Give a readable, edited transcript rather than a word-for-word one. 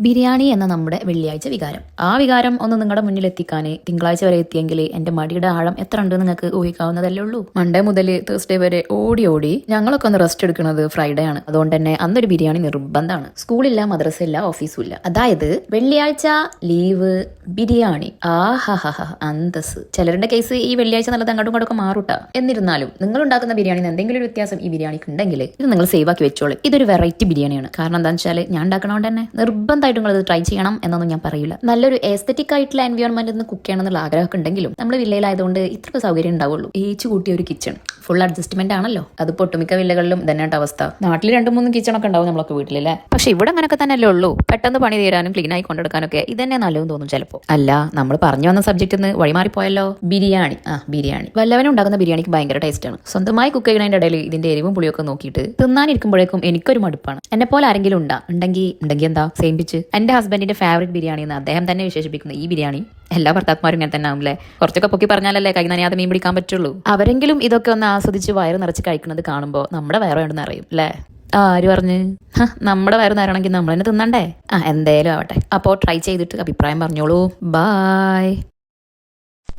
ബിരിയാണി എന്ന നമ്മുടെ വെള്ളിയാഴ്ച വികാരം. ആ വികാരം ഒന്ന് നിങ്ങളുടെ മുന്നിൽ എത്തിക്കാൻ തിങ്കളാഴ്ച വരെ എത്തിയെങ്കിൽ എന്റെ മടിയുടെ ആഴം എത്ര ഉണ്ട് നിങ്ങൾക്ക് ഊഹിക്കാവുന്നതല്ലേ ഉള്ളൂ. മൺഡേ മുതൽ തേഴ്സ്ഡേ വരെ ഓടി ഓടി ഞങ്ങളൊക്കെ ഒന്ന് റെസ്റ്റ് എടുക്കുന്നത് ഫ്രൈഡേ ആണ്. അതുകൊണ്ട് തന്നെ അന്നൊരു ബിരിയാണി നിർബന്ധമാണ്. സ്കൂളില്ല, മദ്രസ ഇല്ല, ഓഫീസും ഇല്ല. അതായത് വെള്ളിയാഴ്ച ലീവ്, ബിരിയാണി. അന്തസ്. ചിലരുടെ കേസ് ഈ വെള്ളിയാഴ്ച നല്ലത് അങ്ങോട്ടും ഇങ്ങോട്ടൊക്കെ മാറൂട്ടാ. എന്നിരുന്നാലും നിങ്ങൾ ഉണ്ടാക്കുന്ന ബിരിയാണിന്ന് എന്തെങ്കിലും ഒരു വ്യത്യാസം ഈ ബിരിയാണിക്ക് ഉണ്ടെങ്കിൽ ഇത് നിങ്ങൾ സേവ് ആക്കി വെച്ചോളൂ. ഇതൊരു വെറൈറ്റി ബിരിയാണിയാണ്. കാരണം എന്താണെന്ന് വെച്ചാൽ ഞാൻ ഉണ്ടാക്കണോണ്ട് തന്നെ നിർബന്ധമായിട്ടും നിങ്ങൾ ഇത് ട്രൈ ചെയ്യണം എന്നൊന്നും ഞാൻ പറയില്ല. നല്ലൊരു എസ്തെറ്റിക് ആയിട്ടുള്ള എൻവയോൺമെന്റ് നിന്ന് കുക്ക് ചെയ്യണം എന്നുള്ള ആഗ്രഹമൊക്കെ ഉണ്ടെങ്കിലും നമ്മൾ വില്ലയിലായതുകൊണ്ട് ഇത്രയൊക്കെ സൗകര്യം ഉണ്ടാവുള്ളൂ. ഏച്ചു കൂട്ടിയ ഒരു കിച്ചൺ ഫുൾ അഡ്ജസ്റ്റ്മെന്റ് ആണല്ലോ. അത് ഒട്ടുമിക്ക വില്ലകളിലും ഇതന്നെയായിട്ട് അവസ്ഥ. നാട്ടിൽ 2-3 കിച്ചണൊക്കെ ഉണ്ടാവും നമ്മളൊക്കെ വീട്ടിലല്ലേ. പക്ഷെ ഇവിടെ അങ്ങനെയൊക്കെ തന്നെയല്ലേ ഉള്ളൂ. പെട്ടെന്ന് പണി തീരാനും ക്ലീൻ ആയി കൊണ്ടെടുക്കാനൊക്കെ ഇതന്നെ നല്ലതെന്ന് തോന്നും ചിലപ്പോൾ. അല്ല, നമ്മൾ പറഞ്ഞു വന്ന സബ്ജക്റ്റിൽ നിന്ന് വഴിമാറിപ്പോയല്ലോ. ബിരിയാണി. ബിരിയാണി വല്ലവനും ഉണ്ടാക്കുന്ന ബിരിയാണിക്ക് ഭയങ്കര ടേസ്റ്റ് ആണ്. സ്വന്തമായി കുക്ക് ചെയ്യുന്നതിന്റെ ഇടയിൽ ഇതിന്റെ എരിവും പുളിയൊക്കെ നോക്കിയിട്ട് തിന്നാനിരിക്കുമ്പോഴേക്കും എനിക്കൊരു മടുപ്പാണ്. എന്നെ പോലെ ആരെങ്കിലും ഉണ്ടെങ്കിൽ എന്താ സെയിം പിച്ച്. എന്റെ ഹസ്ബൻഡിന്റെ ഫേവറേറ്റ് ബിരിയാണി എന്ന് അദ്ദേഹം തന്നെ വിശേഷിപ്പിക്കുന്ന ഈ ബിരിയാണി എല്ലാ ഭർത്താക്കന്മാരും ഇങ്ങനെ തന്നെ ആവുമല്ലേ. കുറച്ചൊക്കെ പൊക്കി പറഞ്ഞാലല്ലേ കൈ നനയാതെ മീൻ പിടിക്കാൻ പറ്റുള്ളൂ. അവരെങ്കിലും ഇതൊക്കെ ഒന്ന് ആസ്വദിച്ച് വയറ് നിറച്ച് കഴിക്കുന്നത് കാണുമ്പോൾ നമ്മുടെ വയറ് വേണ്ടെന്ന് അറിയും അല്ലേ. ആര് പറഞ്ഞ് നമ്മുടെ വയറ് നിറയണമെങ്കിൽ നമ്മൾ തന്നെ തിന്നണ്ടേ. എന്തായാലും ആവട്ടെ. അപ്പോൾ ട്രൈ ചെയ്തിട്ട് അഭിപ്രായം പറഞ്ഞോളൂ. ബൈ.